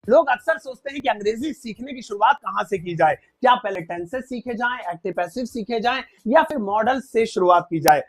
लोग अक्सर सोचते हैं कि अंग्रेजी सीखने की शुरुआत कहां से की जाए। क्या पहले टेंसेस सीखे जाएं, एक्टिव पैसिव सीखे जाएं, या फिर मॉडल से शुरुआत की जाए?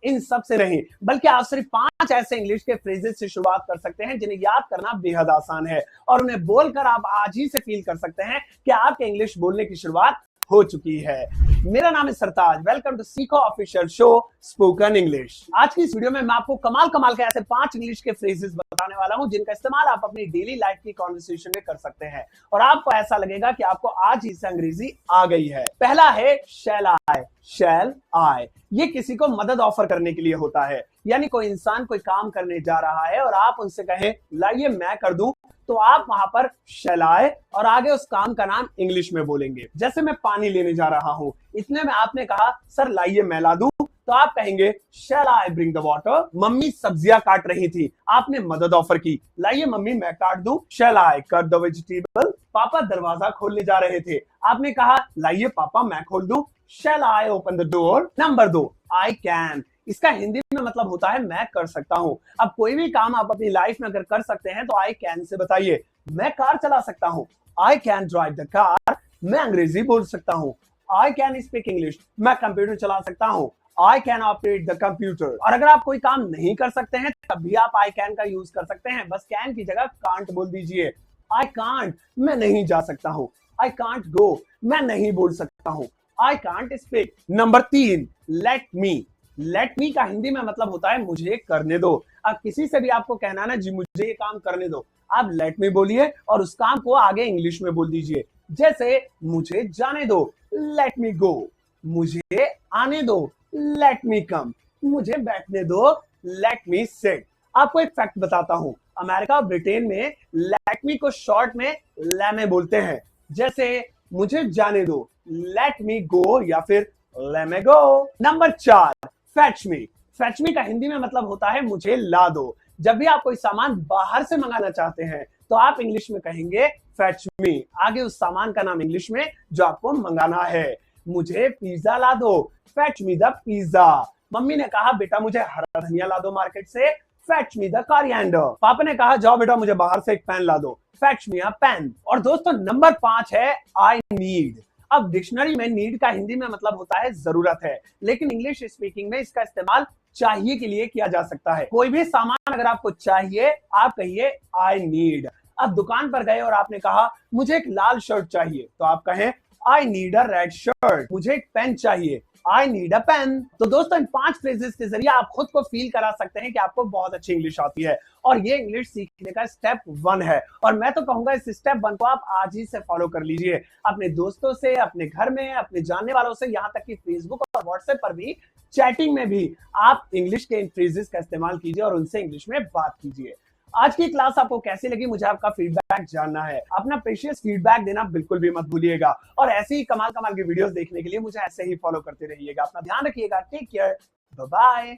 इन सब से नहीं, बल्कि आप सिर्फ 5 ऐसे इंग्लिश के फ्रेजेस से शुरुआत कर सकते हैं जिन्हें याद करना बेहद आसान है, और उन्हें बोलकर आप आज ही से फील कर सकते हैं कि आपके इंग्लिश बोलने की शुरुआत हो चुकी है। मेरा नाम है सरताज। वेलकम टू सीखो ऑफिशियल शो स्पोकन इंग्लिश। आज की इस वीडियो में मैं आपको कमाल के ऐसे 5 इंग्लिश के फ्रेजेस बताने वाला हूं जिनका इस्तेमाल आप अपनी डेली लाइफ की कॉन्वर्सेशन में कर सकते हैं, और आपको ऐसा लगेगा कि आपको आज ही से अंग्रेजी आ गई है। पहला है शैल आई। शैल आई ये किसी को मदद ऑफर करने के लिए होता है, यानी कोई इंसान कोई काम करने जा रहा है और आप उनसे कहें लाइए मैं कर दूं, तो आप वहां पर शैल आई और आगे उस काम का नाम इंग्लिश में बोलेंगे। जैसे मैं पानी लेने जा रहा हूं, इतने में आपने कहा सर लाइए मैं ला दूं, तो आप कहेंगे shall I bring the water. मम्मी सब्जियां काट रही थी, आपने मदद ऑफर की, लाइए मम्मी मैं काट दूं, shall I cut the vegetable. पापा दरवाजा खोलने जा रहे थे, आपने कहा लाइए पापा मैं खोल दूं, shall I open the door. Number 2, I can. इसका हिंदी में मतलब होता है मैं कर सकता हूं। अब कोई भी काम आप अपनी लाइफ में अगर कर सकते हैं तो आई कैन से बताइए। मैं कार चला सकता हूं, I can drive the car. मैं अंग्रेजी बोल सकता हूं, आई कैन स्पीक इंग्लिश। मैं कंप्यूटर चला सकता हूं, I can operate the computer. और अगर आप कोई काम नहीं कर सकते हैं तब भी आप आई कैन का यूज कर सकते हैं, बस कैन की जगह कांट बोल दीजिए। आई कांट, मैं नहीं जा सकता हूं, आई कांट गो, मैं नहीं बोल सकता हूं, I can't speak. Number 3, let me. Let me का हिंदी में मतलब होता है मुझे करने दो। अब किसी से भी आपको कहना ना जी मुझे ये काम करने दो, आप लेट मी बोलिए और उस काम को आगे इंग्लिश में बोल दीजिए। जैसे मुझे जाने दो, लेट मी गो। मुझे आने दो, लेट मी कम। मुझे बैठने दो, लेट मी सिट। आपको एक फैक्ट बताता हूं, अमेरिका और ब्रिटेन में लेट मी को शॉर्ट में लेमे बोलते हैं। जैसे मुझे जाने दो, लेट मी गो, या फिर let me go. Number 4, fetch me. Fetch me का हिंदी में मतलब होता है मुझे ला दो। जब भी आप कोई सामान बाहर से मंगाना चाहते हैं तो आप इंग्लिश में कहेंगे फेच मी, आगे उस सामान का नाम इंग्लिश में जो आपको मंगाना है। मुझे पिज्जा ला दो, fetch me the pizza. Mummy ने कहा बेटा मुझे हरा धनिया ला दो मार्केट से, फेच मी द कोरिएंडर। पापा ने कहा जाओ बेटा मुझे बाहर से एक पेन ला दो, फेच मी अ पेन। और दोस्तों नंबर 5 है आई नीड। अब डिक्शनरी में नीड का हिंदी में मतलब होता है जरूरत है, लेकिन इंग्लिश स्पीकिंग में इसका इस्तेमाल चाहिए के लिए किया जा सकता है। कोई भी सामान अगर आपको चाहिए आप कहिए आई नीड। अब दुकान पर गए और आपने कहा मुझे एक लाल शर्ट चाहिए, तो आप कहें I need a red shirt. मुझे एक पेन चाहिए, आई नीड अ पेन। तो दोस्तों इन 5 फ्रेजेस के जरिए आप खुद को फील करा सकते हैं कि आपको बहुत अच्छी इंग्लिश आती है, और ये इंग्लिश सीखने का स्टेप 1 है। और मैं तो कहूंगा इस स्टेप 1 को आप आज ही से फॉलो कर लीजिए, अपने दोस्तों से, अपने घर में, अपने जानने वालों से, यहाँ तक कि फेसबुक और व्हाट्सएप पर भी चैटिंग में भी आप इंग्लिश के इन फ्रेजेस का इस्तेमाल कीजिए और उनसे इंग्लिश में बात कीजिए। आज की क्लास आपको कैसी लगी मुझे आपका फीडबैक जानना है। अपना प्रेशियस फीडबैक देना बिल्कुल भी मत भूलिएगा, और ऐसे ही कमाल की वीडियोस देखने के लिए मुझे ऐसे ही फॉलो करते रहिएगा। अपना ध्यान रखिएगा। Take care, bye bye.